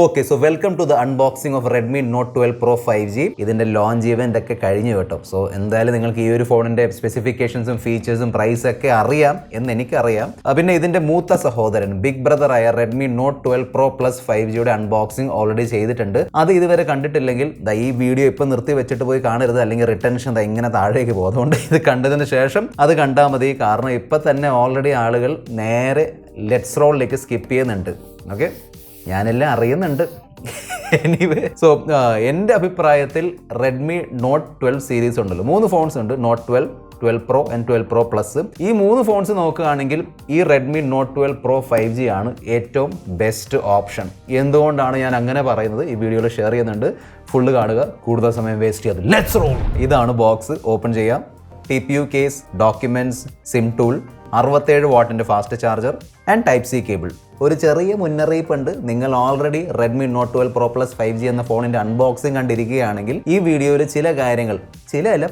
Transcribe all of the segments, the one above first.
Okay, so welcome to the unboxing of Redmi Note 12 Pro 5G. ഇതിന്റെ launch event ഒക്കെ കഴിഞ്ഞു കേട്ടോ. So എന്തായാലും നിങ്ങൾക്ക് ഈ ഒരു ഫോണിന്റെ സ്പെസിഫിക്കേഷൻസും ഫീച്ചേഴ്സും പ്രൈസ് ഒക്കെ അറിയാം എന്ന് എനിക്കറിയാം. പിന്നെ ഇതിന്റെ മൂത്ത സഹോദരൻ ബിഗ് ബ്രദർ ആയ Redmi Note 12 Pro Plus 5Gയുടെ അൺബോക്സിംഗ് ഓൾറെഡി ചെയ്തിട്ടുണ്ട്. അത് ഇതുവരെ കണ്ടിട്ടില്ലെങ്കിൽ ഈ വീഡിയോ ഇപ്പം നിർത്തി വെച്ചിട്ട് പോയി കാണരുത്, അല്ലെങ്കിൽ റിട്ടൻഷൻ ഇങ്ങനെ താഴേക്ക് പോകും. അതുകൊണ്ട് ഇത് കണ്ടതിന് ശേഷം അത് കണ്ടാൽ മതി. കാരണം ഇപ്പം തന്നെ ഓൾറെഡി ആളുകൾ നേരെ ലെറ്റ്സ് റോളിലേക്ക് സ്കിപ്പ് ചെയ്യുന്നുണ്ട്. ഓക്കെ, ഞാനെല്ലാം അറിയുന്നുണ്ട്. എനിവേ, സോ എൻ്റെ അഭിപ്രായത്തിൽ റെഡ്മി നോട്ട് 12 സീരീസ് ഉണ്ടല്ലോ, 3 ഫോൺസ് ഉണ്ട്, Note 12, 12 Pro and 12 Pro Plus. ഈ 3 ഫോൺസ് നോക്കുകയാണെങ്കിൽ ഈ റെഡ്മി നോട്ട് 12 Pro 5G ആണ് ഏറ്റവും ബെസ്റ്റ് ഓപ്ഷൻ. എന്തുകൊണ്ടാണ് ഞാൻ അങ്ങനെ പറയുന്നത് ഈ വീഡിയോയിൽ ഷെയർ ചെയ്യുന്നുണ്ട്. ഫുള്ള് കാണുക, കൂടുതൽ സമയം വേസ്റ്റ് ചെയ്യാതെ ലെറ്റ്സ് റോൾ. ഇതാണ് ബോക്സ്. ഓപ്പൺ ചെയ്യാം. TPU case, documents, SIM tool, 67 വാട്ടിൻ്റെ fast charger and type C cable. ഒരു ചെറിയ മുന്നറിയിപ്പുണ്ട്. നിങ്ങൾ already Redmi not 12 Pro Plus 5G എന്ന ഫോണിൻ്റെ അൺബോക്സിംഗ് കണ്ടിരിക്കുകയാണെങ്കിൽ ഈ വീഡിയോയിൽ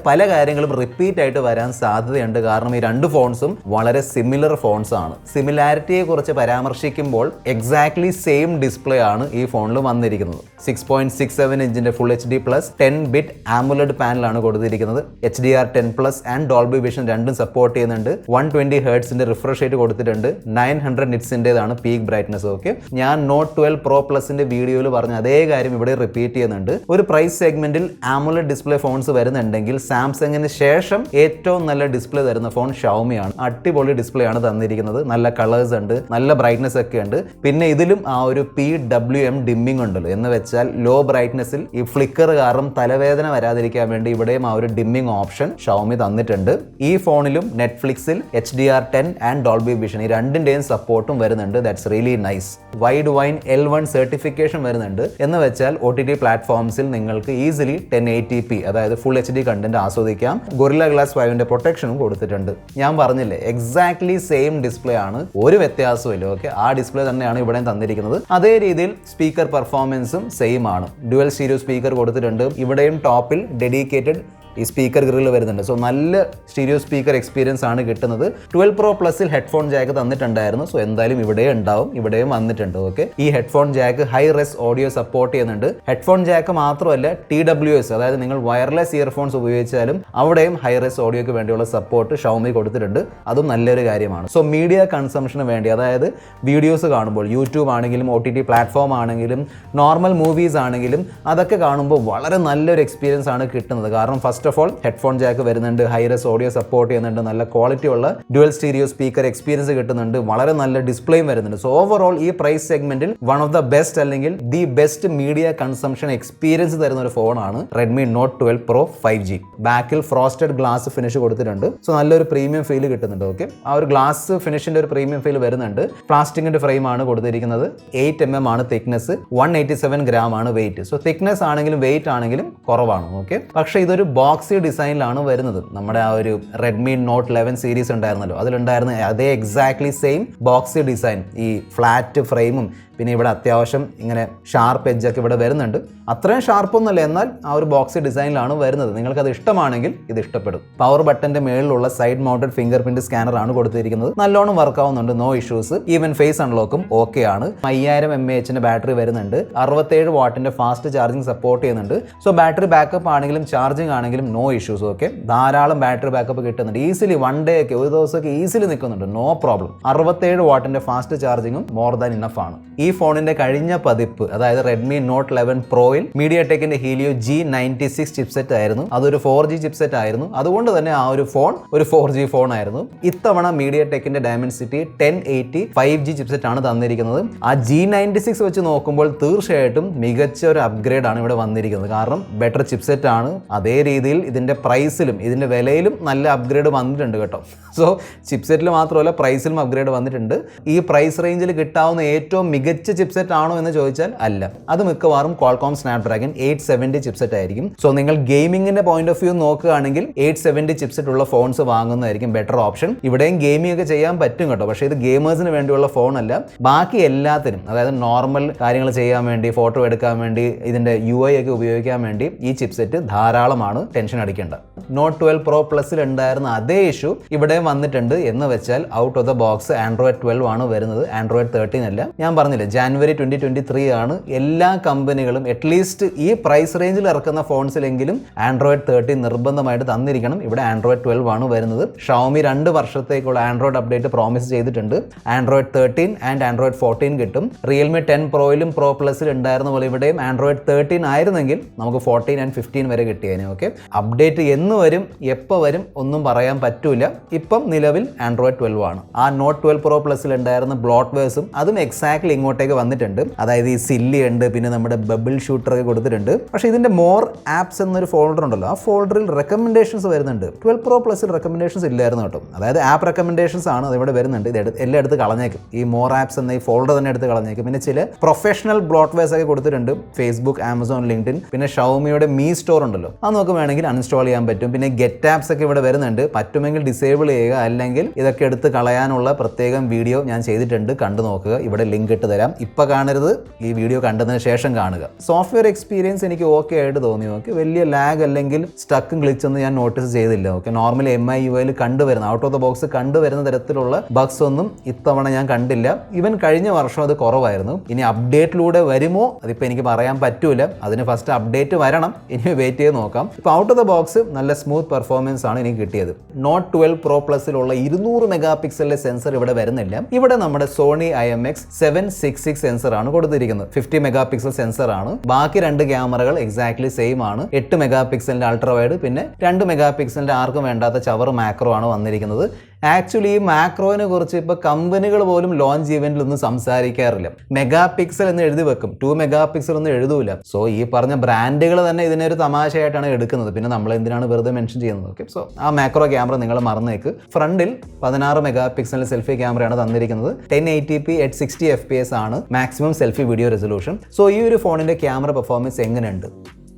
പല കാര്യങ്ങളും റിപ്പീറ്റ് ആയിട്ട് വരാൻ സാധ്യതയുണ്ട്. കാരണം ഈ രണ്ട് ഫോൺസും വളരെ സിമിലർ ഫോൺസ് ആണ്. സിമിലാരിറ്റിയെ കുറിച്ച് പരാമർശിക്കുമ്പോൾ എക്സാക്ട്ലി സെയിം ഡിസ്പ്ലേ ആണ് ഈ ഫോണിൽ വന്നിരിക്കുന്നത്. 6.67 ഇഞ്ചിൻ്റെ full HD plus 10-bit AMOLED പാനലാണ് കൊടുത്തിരിക്കുന്നത്. HDR10+ ആൻഡ് ഡോൾബി വിഷൻ രണ്ടും സപ്പോർട്ട് ചെയ്യുന്നുണ്ട്. 120 ഹെർട്സിൻ്റെ റിഫ്രഷ് റേറ്റ് കൊടുത്തിട്ടുണ്ട്. 900 നിറ്റ്സിൻ്റെതാണ് പീക്ക് ബ്രൈറ്റ്നസ്. ഓക്കെ, ഞാൻ നോട്ട് 12 Pro Plusന്റെ വീഡിയോയിൽ പറഞ്ഞ അതേ കാര്യം ഇവിടെ റിപ്പീറ്റ് ചെയ്യുന്നുണ്ട്. ഒരു പ്രൈസ് സെഗ്മെന്റിൽ AMOLED ഡിസ്പ്ലേ ഫോൺസ് വരുന്നുണ്ടെങ്കിൽ സാംസങ്ങിന് ശേഷം ഏറ്റവും നല്ല ഡിസ്പ്ലേ തരുന്ന ഫോൺ ഷവോമിയാണ്. അടിപൊളി ഡിസ്പ്ലേ ആണ് തന്നിരിക്കുന്നത്. നല്ല കളേഴ്സ് ഉണ്ട്, നല്ല ബ്രൈറ്റ്നസ് ഒക്കെ ഉണ്ട്. പിന്നെ ഇതിലും ആ ഒരു PWM ഡിമ്മിങ് ഉണ്ടല്ലോ, എന്ന് വെച്ചാൽ ലോ ബ്രൈറ്റ്നസിൽ ഈ ഫ്ലിക്കർ കാരണം തലവേദന വരാതിരിക്കാൻ വേണ്ടി ഇവിടെയും ആ ഒരു ഡിമ്മിങ് ഓപ്ഷൻ ഷവോമി തന്നിട്ടുണ്ട്. ഈ ഫോണിലും നെറ്റ്ഫ്ലിക്സിൽ HDR10 ആൻഡ് ഡോൾബി വിഷൻ ഈ രണ്ടിന്റെയും സപ്പോർട്ടും വരുന്നുണ്ട്. That's really nice. Wide wine L1 certification വരുന്നുണ്ട്. എന്ന് വെച്ചാൽ OTT പ്ലാറ്റ്ഫോംസിൽ നിങ്ങൾക്ക് ഈസിലി 1080p അതായത് ഫുൾ HD കണ്ടന്റ് ആസ്വദിക്കാം. ഗൊറില്ല ഗ്ലാസ് 5ന്റെ പ്രൊട്ടക്ഷനും കൊടുത്തിട്ടുണ്ട്. ഞാൻ പറഞ്ഞില്ലേ, എക്സാക്ട്ലി സെയിം ഡിസ്പ്ലേ ആണ്, ഒരു വ്യത്യാസവും ഇല്ല. ഓക്കെ, ആ ഡിസ്പ്ലേ തന്നെയാണ് ഇവിടെ തന്നിരിക്കുന്നത്. അതേ രീതിയിൽ സ്പീക്കർ പെർഫോമൻസും സെയിം ആണ്. ഡ്യുവൽ സ്റ്റീരിയോ സ്പീക്കർ കൊടുത്തിട്ടുണ്ട്. ഇവിടെയും ടോപ്പിൽ ഡെഡിക്കേറ്റഡ് ഈ സ്പീക്കർ ഗ്രില്ല് വരുന്നുണ്ട്. സോ നല്ല സ്റ്റീരിയോ സ്പീക്കർ എക്സ്പീരിയൻസ് ആണ് കിട്ടുന്നത്. 12 Pro Plusൽ ഹെഡ്ഫോൺ ജാക്ക് തന്നിട്ടുണ്ടായിരുന്നു. സോ എന്തായാലും ഇവിടെയും ഉണ്ടാവും, ഇവിടെയും വന്നിട്ടുണ്ട്. ഓക്കെ, ഈ headphone jack hi res audio support ചെയ്യുന്നുണ്ട്. ഹെഡ്ഫോൺ ജാക്ക് മാത്രമല്ല, TWS അതായത് നിങ്ങൾ വയർലെസ് ഇയർഫോൺസ് ഉപയോഗിച്ചാലും അവിടെയും ഹൈ റെസ് ഓഡിയോക്ക് വേണ്ടിയുള്ള സപ്പോർട്ട് ഷവോമി കൊടുത്തിട്ടുണ്ട്. അതും നല്ലൊരു കാര്യമാണ്. സോ മീഡിയ കൺസംഷന് വേണ്ടി, അതായത് വീഡിയോസ് കാണുമ്പോൾ യൂട്യൂബ് ആണെങ്കിലും OTT പ്ലാറ്റ്ഫോം ആണെങ്കിലും നോർമൽ മൂവീസ് ആണെങ്കിലും അതൊക്കെ കാണുമ്പോൾ വളരെ നല്ലൊരു എക്സ്പീരിയൻസ് ആണ് കിട്ടുന്നത്. കാരണം first of all headphone Jack വരുന്നുണ്ട്, ഹൈറസ് ഓഡിയോ സപ്പോർട്ട് ചെയ്യുന്നുണ്ട്, നല്ല ക്വാളിറ്റി ഉള്ള ഡ്യുവൽ സ്റ്റീരിയോ സ്പീക്കർ എക്സ്പീരിയൻസ് കിട്ടുന്നുണ്ട്, വളരെ നല്ല ഡിസ്പ്ലേയും വരുന്നുണ്ട്. സോ ഓവറോൾ ഈ പ്രൈസ് സെഗ്മെന്റിൽ വൺ ഓഫ് ദ ബെസ്റ്റ് അല്ലെങ്കിൽ the best media consumption experience തരുന്ന ഒരു ഫോണാണ് റെഡ്മി നോട്ട് 12 Pro 5G. ബാക്കിൽ ഫ്രോസ്റ്റഡ് ഗ്ലാസ് ഫിനിഷ് കൊടുത്തിട്ടുണ്ട്. സോ നല്ലൊരു പ്രീമിയം ഫീൽ കിട്ടുന്നുണ്ട്. ഓക്കെ, ആ ഒരു ഗ്ലാസ് ഫിനിഷിന്റെ ഒരു പ്രീമിയം ഫീൽ വരുന്നുണ്ട്. പ്ലാസ്റ്റിക്കിന്റെ ഫ്രെയിം ആണ് കൊടുത്തിരിക്കുന്നത്. 8mm ആണ് തിക്നെസ്, 187 ഗ്രാം ആണ് വെയിറ്റ്. സോ തിക്നെസ് ആണെങ്കിലും വെയിറ്റ് ആണെങ്കിലും കുറവാണ്. ഓക്കെ, പക്ഷേ ഇതൊരു ബോക്സി ഡിസൈനിലാണ് വരുന്നത്. നമ്മുടെ ആ ഒരു റെഡ്മി നോട്ട് 11 സീരീസ് ഉണ്ടായിരുന്നല്ലോ, അതിലുണ്ടായിരുന്ന അതേ എക്സാക്ട്ലി സെയിം ബോക്സി ഡിസൈൻ. ഈ ഫ്ലാറ്റ് ഫ്രെയിമും പിന്നെ ഇവിടെ അത്യാവശ്യം ഇങ്ങനെ ഷാർപ്പ് എഡ്ജൊക്കെ ഇവിടെ വരുന്നുണ്ട്. അത്രയും ഷാർപ്പൊന്നുമല്ല, എന്നാൽ ആ ഒരു ബോക്സി ഡിസൈനിലാണ് വരുന്നത്. നിങ്ങൾക്കത് ഇഷ്ടമാണെങ്കിൽ ഇത് ഇഷ്ടപ്പെടും. പവർ ബട്ടന്റെ മേളിലുള്ള side mounted finger print scanner ആണ് കൊടുത്തിരിക്കുന്നത്. നല്ലോണം വർക്ക് ആവുന്നുണ്ട്, നോ ഇഷ്യൂസ്. ഈവൻ ഫേസ് അൺലോക്കും ഓക്കെ ആണ്. 5000 mAh ബാറ്ററി വരുന്നുണ്ട്. 67 വാട്ടിന്റെ ഫാസ്റ്റ് ചാർജിങ് സപ്പോർട്ട് ചെയ്യുന്നുണ്ട്. സോ ബാറ്ററി ബാക്കപ്പ് ആണെങ്കിലും ചാർജിങ് ആണെങ്കിലും നോ ഇഷ്യൂസ്. ഓക്കെ, ധാരാളം ബാറ്ററി ബാക്കപ്പ് കിട്ടുന്നുണ്ട്. ഈസിലി വൺ ഡേ ഒക്കെ, ഒരു ദിവസമൊക്കെ ഈസിലി നിൽക്കുന്നുണ്ട്, നോ പ്രോബ്ലം. 67 വാട്ടിന്റെ ഫാസ്റ്റ് ചാർജിങ്ങും മോർ ദാൻ ഇനഫ് ആണ്. ഈ ഫോണിന്റെ കഴിഞ്ഞ പതിപ്പ്, അതായത് റെഡ്മി നോട്ട് 11 പ്രോയിൽ മീഡിയടെക്കിന്റെ ഹീലിയോ G96 ചിപ്സെറ്റ് ആയിരുന്നു. അതൊരു 4G ചിപ്സെറ്റ് ആയിരുന്നു. അതുകൊണ്ട് തന്നെ ആ ഒരു ഫോൺ ഒരു 4G ഫോൺ ആയിരുന്നു. ഇത്തവണ മീഡിയടെക്കിന്റെ ഡയമൻസിറ്റി 1080 5G ചിപ്സെറ്റ് ആണ് തന്നിരിക്കുന്നത്. ആ G96 വെച്ച് നോക്കുമ്പോൾ തീർച്ചയായിട്ടും മികച്ച ഒരു അപ്ഗ്രേഡ് ആണ് ഇവിടെ വന്നിരിക്കുന്നത്. കാരണം ബെറ്റർ ചിപ്സെറ്റ് ആണ്. അതേ രീതിയിൽ ഇതിന്റെ പ്രൈസിലും ഇതിന്റെ വിലയിലും നല്ല അപ്ഗ്രേഡ് വന്നിട്ടുണ്ട് കേട്ടോ. സോ ചിപ്സെറ്റിൽ മാത്രമല്ല, പ്രൈസിലും അപ്ഗ്രേഡ് വന്നിട്ടുണ്ട്. ഈ പ്രൈസ് റേഞ്ചിൽ കിട്ടാവുന്ന ഏറ്റവും മികച്ച ചിപ്സെറ്റ് ആണോ എന്ന് ചോദിച്ചാൽ അല്ല. അത് മിക്കവാറും Qualcomm Snapdragon 870 ചിപ്സെറ്റ് ആയിരിക്കും. സോ നിങ്ങൾ ഗെയിമിങ്ങിന്റെ പോയിന്റ് ഓഫ് വ്യൂ നോക്കുകയാണെങ്കിൽ 870 ചിപ്സെറ്റ് ഉള്ള ഫോൺസ് വാങ്ങുന്നതായിരിക്കും ബെറ്റർ ഓപ്ഷൻ. ഇവിടെയും ഗെയിമിംഗ് ഒക്കെ ചെയ്യാൻ പറ്റും കേട്ടോ, പക്ഷേ ഇത് ഗെയിമേഴ്സിന് വേണ്ടിയുള്ള ഫോൺ അല്ല. ബാക്കി എല്ലാത്തിനും, അതായത് നോർമൽ കാര്യങ്ങൾ ചെയ്യാൻ വേണ്ടി, ഫോട്ടോ എടുക്കാൻ വേണ്ടി, ഇതിന്റെ UI ഒക്കെ ഉപയോഗിക്കാൻ വേണ്ടി ഈ ചിപ്സെറ്റ് ധാരാളമാണ്. ടെൻഷൻ അടിക്കേണ്ട. നോട്ട് 12 Pro പ്ലസിൽ ഉണ്ടായിരുന്ന അതേ ഇഷ്യൂ ഇവിടെ വന്നിട്ടുണ്ട് എന്ന് വെച്ചാൽ out of the box Android 12 ആണ് വരുന്നത്, ആൻഡ്രോയിഡ് 13 അല്ല. ഞാൻ പറഞ്ഞില്ലേ ജാനുവരി 2023 ആണ് എല്ലാ കമ്പനികളും അറ്റ്ലീസ്റ്റ് ഈ പ്രൈസ് റേഞ്ചിൽ ഇറക്കുന്ന ഫോൺസിലെങ്കിലും ആൻഡ്രോയിഡ് 13 നിർബന്ധമായിട്ട് തന്നിരിക്കണം. ഇവിടെ ആൻഡ്രോയിഡ് 12 ആണ് വരുന്നത്. ഷവോമി 2 വർഷത്തേക്കുള്ള ആൻഡ്രോയിഡ് അപ്ഡേറ്റ് പ്രോമിസ് ചെയ്തിട്ടുണ്ട്. ആൻഡ്രോയിഡ് 13 ആൻഡ് ആൻഡ്രോയിഡ് 14 കിട്ടും. റിയൽമി 10 പ്രോയിലും പ്രോ പ്ലസിൽ ഉണ്ടായിരുന്ന പോലെ ഇവിടെയും ആൻഡ്രോയിഡ് 13 ആയിരുന്നെങ്കിൽ നമുക്ക് 14 ആൻഡ് 15 വരെ കിട്ടിയേനെ. ഓക്കെ, അപ്ഡേറ്റ് എന്ന് വരും എപ്പോൾ വരും ഒന്നും പറയാൻ പറ്റൂല. ഇപ്പം നിലവിൽ ആൻഡ്രോയിഡ് 12 ആണ്. ആ നോട്ട് 12 പ്രോ പ്ലസിൽ ഉണ്ടായിരുന്ന ബ്ലോട്ട്വെയർസും അതും എക്സാക്ട്ലി ഇങ്ങോട്ടേക്ക് വന്നിട്ടുണ്ട്. അതായത് ഈ സില്ലി ഉണ്ട്, പിന്നെ നമ്മുടെ ബബിൾ ഷൂട്ടർ ഒക്കെ കൊടുത്തിട്ടുണ്ട്. പക്ഷേ ഇതിന്റെ മോർ ആപ്സ് എന്നൊരു ഫോൾഡർ ഉണ്ടല്ലോ, ആ ഫോൾഡറിൽ റെക്കമെൻഡേഷൻസ് വരുന്നുണ്ട്. 12 പ്രോ പ്ലസിൽ റെക്കമെൻഡേഷൻസ് ഇല്ലായിരുന്നു കേട്ടോ. അതായത് ആപ്പ് റെക്കമെൻഡേഷൻസ് ആണ് അതിവിടെ വരുന്നുണ്ട്. ഇത് എല്ലാം എടുത്ത് കളഞ്ഞേക്കും. ഈ മോർ ആപ്സ് എന്ന ഈ ഫോൾഡർ തന്നെ എടുത്ത് കളഞ്ഞേക്കും. പിന്നെ ചില പ്രൊഫഷണൽ ബ്ലോട്ട്വെയർസ് ഒക്കെ കൊടുത്തിട്ടുണ്ട്. ഫേസ്ബുക്ക്, ആമസോൺ, ലിങ്ക്ഡിൻ, പിന്നെ ഷവോമിയുടെ മീ സ്റ്റോർ ഉണ്ടല്ലോ, അത് നമുക്ക് വേണമെങ്കിൽ അൺഇൻസ്റ്റാൾ ചെയ്യാൻ പറ്റും. പിന്നെ ഗെറ്റ് ആപ്സ് ഒക്കെ ഇവിടെ വരുന്നുണ്ട്. പറ്റുമെങ്കിൽ ഡിസേബിൾ ചെയ്യുക, അല്ലെങ്കിൽ ഇതൊക്കെ എടുത്ത് കളയാനുള്ള പ്രത്യേകം വീഡിയോ ഞാൻ ചെയ്തിട്ടുണ്ട്, കണ്ടു നോക്കുക. ഇവിടെ ലിങ്ക് ഇട്ട് തരാം. ഇപ്പം കാണരുത്, ഈ വീഡിയോ കണ്ടതിന് ശേഷം കാണുക. സോഫ്റ്റ്വെയർ എക്സ്പീരിയൻസ് എനിക്ക് ഓക്കെ ആയിട്ട് തോന്നി. ഓക്കെ, വലിയ ലാഗ് അല്ലെങ്കിൽ സ്റ്റക്കും ഗ്ലിച്ചൊന്നും ഞാൻ നോട്ടീസ് ചെയ്തില്ല. ഓക്കെ, നോർമലി MIUIയിൽ കണ്ടുവരുന്ന ഔട്ട് ഓഫ് ദ ബോക്സ് കണ്ടുവരുന്ന തരത്തിലുള്ള ബഗ്സ് ഒന്നും ഇത്തവണ ഞാൻ കണ്ടില്ല. ഈവൻ കഴിഞ്ഞ വർഷം അത് കുറവായിരുന്നു. ഇനി അപ്ഡേറ്റിലൂടെ വരുമോ അതിപ്പോൾ എനിക്ക് പറയാൻ പറ്റൂല. അതിന് ഫസ്റ്റ് അപ്ഡേറ്റ് വരണം, ഇനി വെയിറ്റ് ചെയ്ത് നോക്കാം. ഇപ്പോൾ ഔട്ട് ഓഫ് ദ ബോക്സ് നല്ല സ്മൂത്ത് പെർഫോമൻസ് ആണ് എനിക്ക് കിട്ടിയത്. നോട്ട് 12 പ്രോ പ്ലസിലുള്ള 200 മെഗാ പിക്സലിലെ സെൻസർ ഇവിടെ വരുന്നില്ല. ഇവിടെ നമ്മുടെ സോണി IMX766 സെൻസർ ആണ് കൊടുത്തിരിക്കുന്നത്. 50 മെഗാ പിക്സൽ സെൻസർ ആണ്. ബാക്കി 2 ക്യാമറകൾ എക്സാക്ട്ലി സെയിം ആണ്. 8 മെഗാ പിക്സലിന്റെ അൾട്രാ വൈഡ്, പിന്നെ 2 മെഗാ പിക്സലിന്റെ ആർക്കും വേണ്ടാത്ത ചവർ മാക്രോ ആണ് വന്നിരിക്കുന്നത്. ആക്ച്വലി ഈ മാക്രോനെ കുറിച്ച് ഇപ്പോൾ കമ്പനികൾ പോലും ലോഞ്ച് ഇവന്റിലൊന്നും സംസാരിക്കാറില്ല. മെഗാ പിക്സൽ എന്ന് എഴുതി വെക്കും, 2 മെഗാ പിക്സൽ ഒന്നും എഴുതൂല. സോ ഈ പറഞ്ഞ ബ്രാൻഡുകൾ തന്നെ ഇതിനൊരു തമാശയായിട്ടാണ് എടുക്കുന്നത്. പിന്നെ നമ്മൾ എന്തിനാണ് വെറുതെ മെൻഷൻ ചെയ്യുന്നത്? ഓക്കെ, സോ ആ മാക്രോ ക്യാമറ നിങ്ങൾ മറന്നേക്ക്. ഫ്രണ്ടിൽ 16 മെഗാ പിക്സലിന്റെ സെൽഫി ക്യാമറയാണ് തന്നിരിക്കുന്നത്. 1080p at 60 FPS ആണ് maximum selfie video resolution. So ഈ ഒരു ഫോണിന്റെ ക്യാമറ പെർഫോമൻസ് എങ്ങനെയുണ്ട്?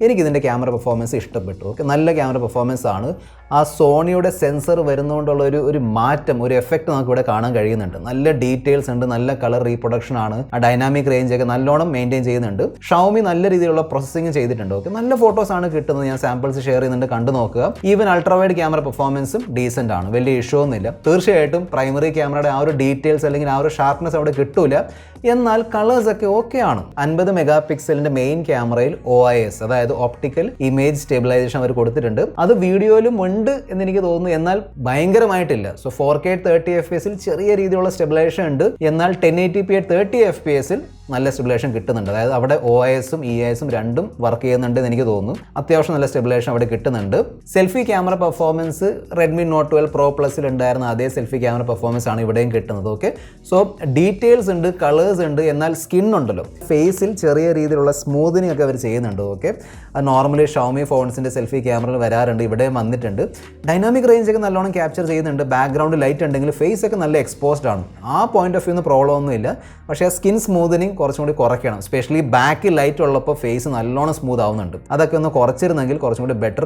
എനിക്കിതിൻ്റെ ക്യാമറ പെർഫോമൻസ് ഇഷ്ടപ്പെട്ടു. ഓക്കെ, നല്ല ക്യാമറ പെർഫോമൻസ് ആണ്. ആ സോണിയുടെ സെൻസർ വരുന്നതുകൊണ്ടുള്ള ഒരു മാറ്റം, ഒരു എഫക്റ്റ് നമുക്ക് ഇവിടെ കാണാൻ കഴിയുന്നുണ്ട്. നല്ല ഡീറ്റെയിൽസ് ഉണ്ട്, നല്ല കളർ റീപ്രൊഡക്ഷൻ ആണ്. ആ ഡൈനാമിക് റേഞ്ച് ഒക്കെ നല്ലോണം മെയിൻറ്റെയിൻ ചെയ്യുന്നുണ്ട്. ഷവോമി നല്ല രീതിയിലുള്ള പ്രോസസ്സിംഗ് ചെയ്തിട്ടുണ്ട്. ഓക്കെ, നല്ല ഫോട്ടോസ് ആണ് കിട്ടുന്നത്. ഞാൻ സാമ്പിൾസ് ഷെയർ ചെയ്യുന്നുണ്ട്, കണ്ടു നോക്കുക. ഈവൻ അൾട്രാവൈഡ് ക്യാമറ പെർഫോമൻസും ഡീസൻ്റ് ആണ്, വലിയ ഇഷ്യൂ ഒന്നുമില്ല. തീർച്ചയായിട്ടും പ്രൈമറി ക്യാമറയുടെ ആ ഒരു ഡീറ്റെയിൽസ് അല്ലെങ്കിൽ ആ ഒരു ഷാർപ്നെസ് അവിടെ കിട്ടൂല. എന്നാൽ കളേഴ്സ് ഒക്കെ ഓക്കെ ആണ്. 50 മെഗാ പിക്സലിന്റെ മെയിൻ ക്യാമറയിൽ OIS, അതായത് ഓപ്റ്റിക്കൽ ഇമേജ് സ്റ്റെബിലൈസേഷൻ അവർ കൊടുത്തിട്ടുണ്ട്. അത് വീഡിയോയിലും ഉണ്ട് എന്ന് എനിക്ക് തോന്നുന്നു, എന്നാൽ ഭയങ്കരമായിട്ടില്ല. സോ 4K 30 FPS ചെറിയ രീതിയിലുള്ള സ്റ്റെബിലൈസേഷൻ ഉണ്ട്. എന്നാൽ 1080p 30 FPS നല്ല സ്റ്റെബിലൈസേഷൻ കിട്ടുന്നുണ്ട്. അതായത് അവിടെ OIS-ഉം EIS-ഉം രണ്ടും വർക്ക് ചെയ്യുന്നുണ്ട് എന്ന് എനിക്ക് തോന്നുന്നു. അത്യാവശ്യം നല്ല സ്റ്റെബിലൈസേഷൻ അവിടെ കിട്ടുന്നുണ്ട്. Selfie camera performance Redmi Note 12 Pro പ്ലസിൽ ഉണ്ടായിരുന്ന അതേ സെൽഫി ക്യാമറ പെർഫോമൻസ് ആണ് ഇവിടെയും കിട്ടുന്നത്. ഓക്കെ, സോ ഡീറ്റെയിൽസ് ഉണ്ട്, കളേഴ്സ് ഉണ്ട്, എന്നാൽ സ്കിൻ ഉണ്ടല്ലോ, ഫേസിൽ ചെറിയ രീതിയിലുള്ള സ്മൂത്തനിങ് ഒക്കെ അവർ ചെയ്യുന്നുണ്ട്. ഓക്കെ, അത് നോർമലി ഷവോമി ഫോൺസിൻ്റെ സെൽഫി ക്യാമറയിൽ വരാറുണ്ട്, ഇവിടെയും വന്നിട്ടുണ്ട്. ഡൈനാമിക് റേഞ്ച് ഒക്കെ നല്ലോണം ക്യാപ്ചർ ചെയ്യുന്നുണ്ട്. ബാക്ക്ഗ്രൗണ്ട് ലൈറ്റ് ഉണ്ടെങ്കിൽ ഫേസ് ഒക്കെ നല്ല എക്സ്പോസ്ഡ് ആണ്. ആ പോയിന്റ് ഓഫ് വ്യൂ പ്രോബ്ലം ഒന്നുമില്ല. പക്ഷേ ആ സ്കിൻ സ്മൂത്തനിങ് കുറച്ചും കൂടി കുറയ്ക്കണം. സ്പെഷ്യലി ബാക്കിൽ ലൈറ്റ് ഉള്ളപ്പോൾ ഫേസ് നല്ലോണം സ്മൂത്ത് ആവുന്നുണ്ട്. അതൊക്കെ ഒന്ന് കുറച്ചിരുന്നെങ്കിൽ കുറച്ചും കൂടി ബെറ്റർ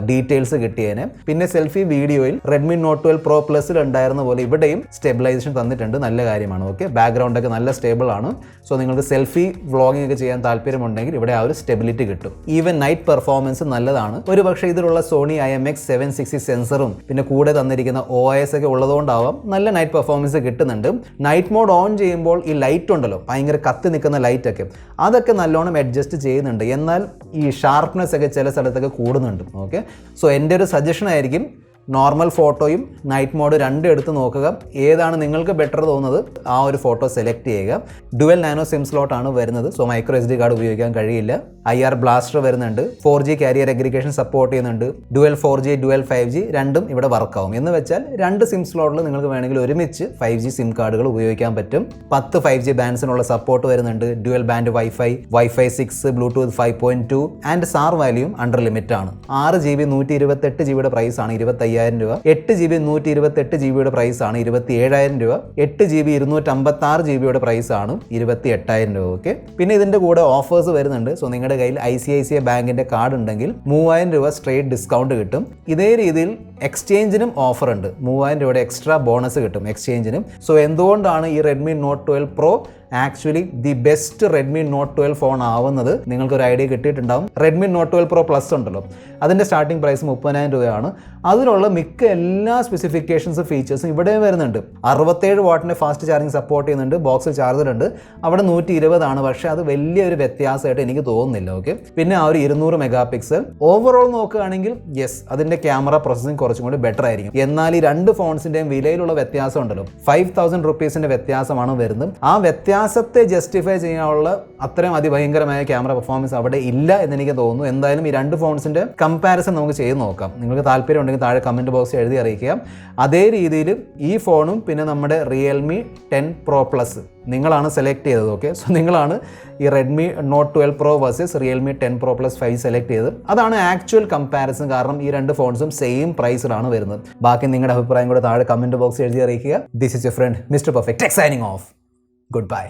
ഡീറ്റെയിൽസ് കിട്ടിയേനെ. പിന്നെ സെൽഫി വീഡിയോയിൽ Redmi Note 12 Pro പ്ലസിൽ ഉണ്ടായിരുന്ന പോലെ ഇവിടെയും സ്റ്റെബിലൈസേഷൻ തന്നിട്ടുണ്ട്, നല്ല കാര്യമാണ്. ഓക്കെ, ബാക്ക്ഗ്രൗണ്ട് ഒക്കെ നല്ല സ്റ്റേബിൾ ആണ്. സോ നിങ്ങൾക്ക് സെൽഫി വ്ളോഗിംഗ് ഒക്കെ ചെയ്യാൻ താല്പര്യമുണ്ടെങ്കിൽ ഇവിടെ ആ ഒരു സ്റ്റെബിലിറ്റി കിട്ടും. ഈവൻ നൈറ്റ് പെർഫോമൻസ് നല്ലതാണ്. ഒരു പക്ഷേ ഇതിലുള്ള സോണി IMX766 സെൻസറും പിന്നെ കൂടെ തന്നിരിക്കുന്ന OIS ഒക്കെ ഉള്ളതുകൊണ്ടാവാം നല്ല നൈറ്റ് പെർഫോമൻസ് കിട്ടുന്നുണ്ട്. നൈറ്റ് മോഡ് ഓൺ ചെയ്യുമ്പോൾ ഈ ലൈറ്റ് ഉണ്ടല്ലോ, ഭയങ്കര കത്തി നിൽക്കുന്ന ലൈറ്റ് ഒക്കെ, അതൊക്കെ നല്ലോണം അഡ്ജസ്റ്റ് ചെയ്യുന്നുണ്ട്. എന്നാൽ ഈ ഷാർപ്നെസ് ഒക്കെ ചില സ്ഥലത്തൊക്കെ കൂടുന്നുണ്ട്. ഓക്കെ, സോ എൻ്റെ ഒരു സജഷൻ ആയിരിക്കും നോർമൽ ഫോട്ടോയും നൈറ്റ് മോഡ് രണ്ടും എടുത്ത് നോക്കുക. ഏതാണ് നിങ്ങൾക്ക് ബെറ്റർ തോന്നുന്നത് ആ ഒരു ഫോട്ടോ സെലക്ട് ചെയ്യുക. ഡുവൽ നാനോ സിം സ്ലോട്ട് ആണ് വരുന്നത്. സോ മൈക്രോ SD കാർഡ് ഉപയോഗിക്കാൻ കഴിയില്ല. IR ബ്ലാസ്റ്റർ വരുന്നുണ്ട്. 4G കാരിയർ അഗ്രിഗേഷൻ സപ്പോർട്ട് ചെയ്യുന്നുണ്ട്. ഡുവൽ 4G ഡുവൽ 5G രണ്ടും ഇവിടെ വർക്കാവും. എന്ന് വെച്ചാൽ 2 സിം സ്ലോട്ടിൽ നിങ്ങൾക്ക് വേണമെങ്കിൽ ഒരുമിച്ച് 5G സിം കാർഡുകൾ ഉപയോഗിക്കാൻ പറ്റും. 10 5G ബാൻഡ്സിനുള്ള സപ്പോർട്ട് വരുന്നുണ്ട്. Dual band Wi-Fi 6, Bluetooth 5.2 and SAR value under limit ആണ്. 6GB 128GB പ്രൈസ് ആണ് 25,000 രൂപ. 8GB 128GB പ്രൈസ് ആണ് 27,000 രൂപ. 8GB 256GB പ്രൈസ് ആണ് 28,000 രൂപ. ഓക്കെ, പിന്നെ ഇതിന്റെ കൂടെ ഓഫേഴ്സ് വരുന്നുണ്ട്. സോ നിങ്ങളുടെ കയ്യിൽ ICICI ബാങ്കിന്റെ കാർഡ് ഉണ്ടെങ്കിൽ 3,000 രൂപ സ്ട്രേറ്റ് ഡിസ്കൗണ്ട് കിട്ടും. ഇതേ രീതിയിൽ എക്സ്ചേഞ്ചിനും ഓഫർ ഉണ്ട്. 3,000 രൂപയുടെ എക്സ്ട്രാ ബോണസ് കിട്ടും എക്സ്ചേഞ്ചിനും. സോ എന്തുകൊണ്ടാണ് ഈ Redmi Note 12 Pro actually the best Redmi not 12 phone ആവുന്നത് നിങ്ങൾക്കൊരു ഐഡിയ കിട്ടിയിട്ടുണ്ടാവും. റെഡ്മി നോട്ട് 12 പ്രോ പ്ലസ് ഉണ്ടല്ലോ, അതിൻ്റെ സ്റ്റാർട്ടിംഗ് പ്രൈസ് 30,000 രൂപയാണ്. അതിലുള്ള മിക്ക എല്ലാ സ്പെസിഫിക്കേഷൻസും ഫീച്ചേഴ്സും ഇവിടെ വരുന്നുണ്ട്. 67 വാട്ടിൻ്റെ ഫാസ്റ്റ് ചാർജിങ് സപ്പോർട്ട് ചെയ്യുന്നുണ്ട്, ബോക്സിൽ ചാർജർ ഉണ്ട്. അവിടെ 120 ആണ്, പക്ഷേ അത് വലിയൊരു വ്യത്യാസമായിട്ട് എനിക്ക് തോന്നുന്നില്ല. ഓക്കെ, പിന്നെ ആ ഒരു 200 മെഗാ പിക്സൽ ഓവറോൾ നോക്കുകയാണെങ്കിൽ യെസ്, അതിൻ്റെ ക്യാമറ പ്രോസസ്സിംഗ് കുറച്ചും കൂടി ബെറ്റർ ആയിരിക്കും. എന്നാൽ ഈ രണ്ട് ഫോൺസിൻ്റെയും വിലയിലുള്ള വ്യത്യാസം ഉണ്ടല്ലോ, 5,000 റുപ്പീസിൻ്റെ വ്യത്യാസമാണ് വരുന്നത്. ആ വ്യത്യാസത്തെ ജസ്റ്റിഫൈ ചെയ്യാനുള്ള അത്രയും അതിഭയങ്കരമായ ക്യാമറ പെർഫോമൻസ് അവിടെ ഇല്ല എന്നെനിക്ക് തോന്നുന്നു. എന്തായാലും ഈ രണ്ട് ഫോൺസിൻ്റെ കമ്പാരിസൺ നമുക്ക് ചെയ്ത് നോക്കാം. നിങ്ങൾക്ക് താല്പര്യം ഉണ്ടെങ്കിൽ താഴെ കമൻറ്റ് ബോക്സിൽ എഴുതി അറിയിക്കുക. അതേ രീതിയിൽ ഈ ഫോണും പിന്നെ നമ്മുടെ റിയൽമി 10 പ്രോ പ്ലസ് നിങ്ങളാണ് സെലക്ട് ചെയ്തത്. ഓക്കെ, സോ നിങ്ങളാണ് ഈ Redmi not 12 Pro versus Realme 10 Pro Plus 5 select ചെയ്തത്. അതാണ് ആക്ച്വൽ കമ്പാരിസൺ. കാരണം ഈ രണ്ട് ഫോൺസും സെയിം പ്രൈസിലാണ് വരുന്നത്. ബാക്കി നിങ്ങളുടെ അഭിപ്രായം കൂടെ താഴെ കമൻറ്റ് ബോക്സിൽ എഴുതി അറിയിക്കുക. This is your friend mister perfect tech signing off. Good bye.